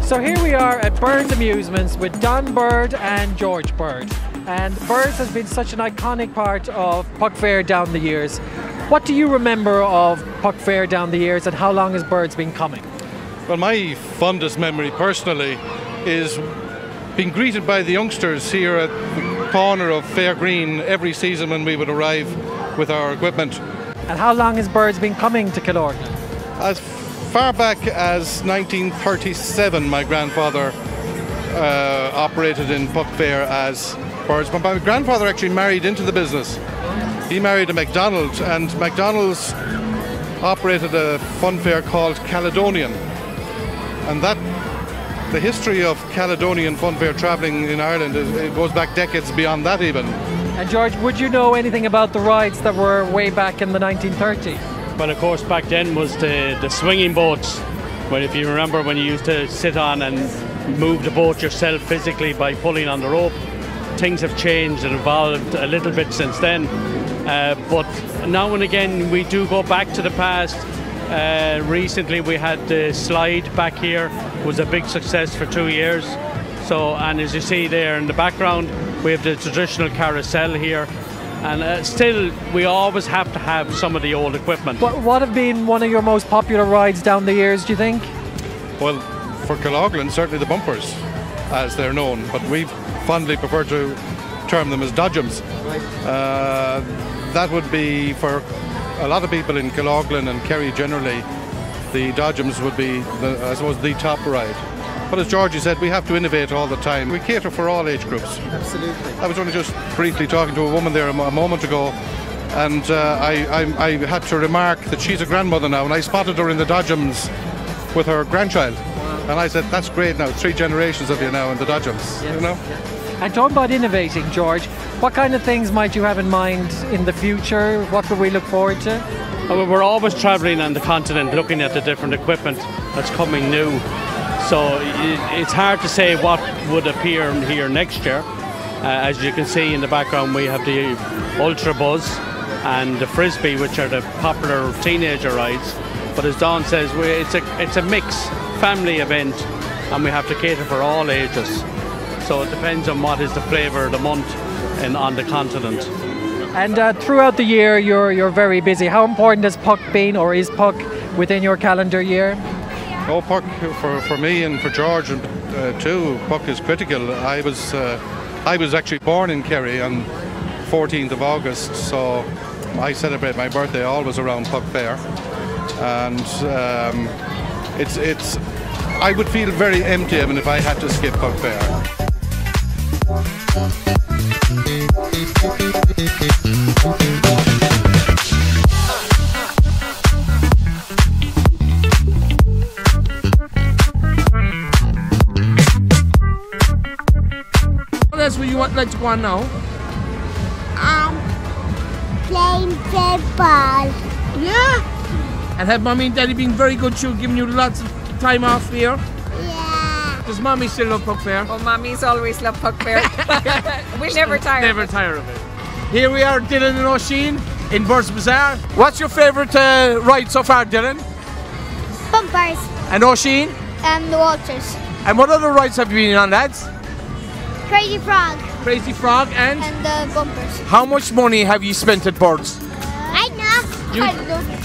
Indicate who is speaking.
Speaker 1: So here we are at Birds Amusements with Don Bird and George Bird. And Birds has been such an iconic part of Puck Fair down the years. What do you remember of Puck Fair down the years, and how long has Birds been coming?
Speaker 2: Well, my fondest memory personally is being greeted by the youngsters here at the corner of Fair Green every season when we would arrive with our equipment.
Speaker 1: And how long has Birds been coming to Killorglin?
Speaker 2: As far back as 1937, my grandfather operated in Puck Fair as Birds. But my grandfather actually married into the business. He married a MacDonald, and MacDonald's operated a Funfair called Caledonian. And the history of Caledonian Funfair travelling in Ireland, it goes back decades beyond that even.
Speaker 1: And George, would you know anything about the rides that were way back in the 1930s?
Speaker 3: Well, of course, back then was the swinging boats. Well, if you remember when you used to sit on and move the boat yourself physically by pulling on the rope. Things have changed and evolved a little bit since then. But now and again we do go back to the past. Recently we had the slide back here, was a big success for 2 years. So, and as you see there in the background, we have the traditional carousel here. And still, we always have to have some of the old equipment.
Speaker 1: What have been one of your most popular rides down the years, do you think?
Speaker 2: Well, for Killorglin, certainly the bumpers, as they're known, but we fondly prefer to term them as dodgems. That would be, for a lot of people in Killorglin and Kerry generally, the dodgems would be, I suppose, the top ride. But as Georgie said, we have to innovate all the time. We cater for all age groups.
Speaker 1: Absolutely.
Speaker 2: I was only just briefly talking to a woman there a moment ago, and I had to remark that she's a grandmother now, and I spotted her in the dodgems with her grandchild. And I said, that's great now, 3 generations of you now in the dodgems,
Speaker 1: yes,
Speaker 2: you know?
Speaker 1: Yes. And talking about innovating, George, what kind of things might you have in mind in the future? What could we look forward to?
Speaker 3: Well, we're always travelling on the continent looking at the different equipment that's coming new. So it's hard to say what would appear here next year. As you can see in the background, we have the Ultra Buzz and the Frisbee, which are the popular teenager rides. But as Don says, it's a mix, family event, and we have to cater for all ages. So it depends on what is the flavour of the month on the continent.
Speaker 1: And throughout the year, you're very busy. How important has Puck been, or is Puck within your calendar year?
Speaker 2: Oh, Puck, for me and for George too, Puck is critical. I was actually born in Kerry on 14th of August, so I celebrate my birthday always around Puck Fair. And I would feel very empty if I had to skip Puck Fair.
Speaker 4: What else would you like to go on now?
Speaker 5: Playing football.
Speaker 4: Yeah. And have Mommy and Daddy been very good to you, giving you lots of time off here?
Speaker 5: Yeah.
Speaker 4: Does Mommy still love Puck Fair?
Speaker 6: Oh, Mommy's always loved Puck Fair. We'll never tire.
Speaker 4: Never tire of it. Here we are, Dylan and Oisin in Birds Bazaar. What's your favourite ride so far, Dylan?
Speaker 5: Bumpers.
Speaker 4: And Oisin?
Speaker 5: The Walters.
Speaker 4: And what other rides have you been on, lads?
Speaker 5: Crazy Frog.
Speaker 4: Crazy Frog and
Speaker 5: the bumpers.
Speaker 4: How much money have you spent at Birds?
Speaker 5: I know.
Speaker 4: You-
Speaker 5: I don't know.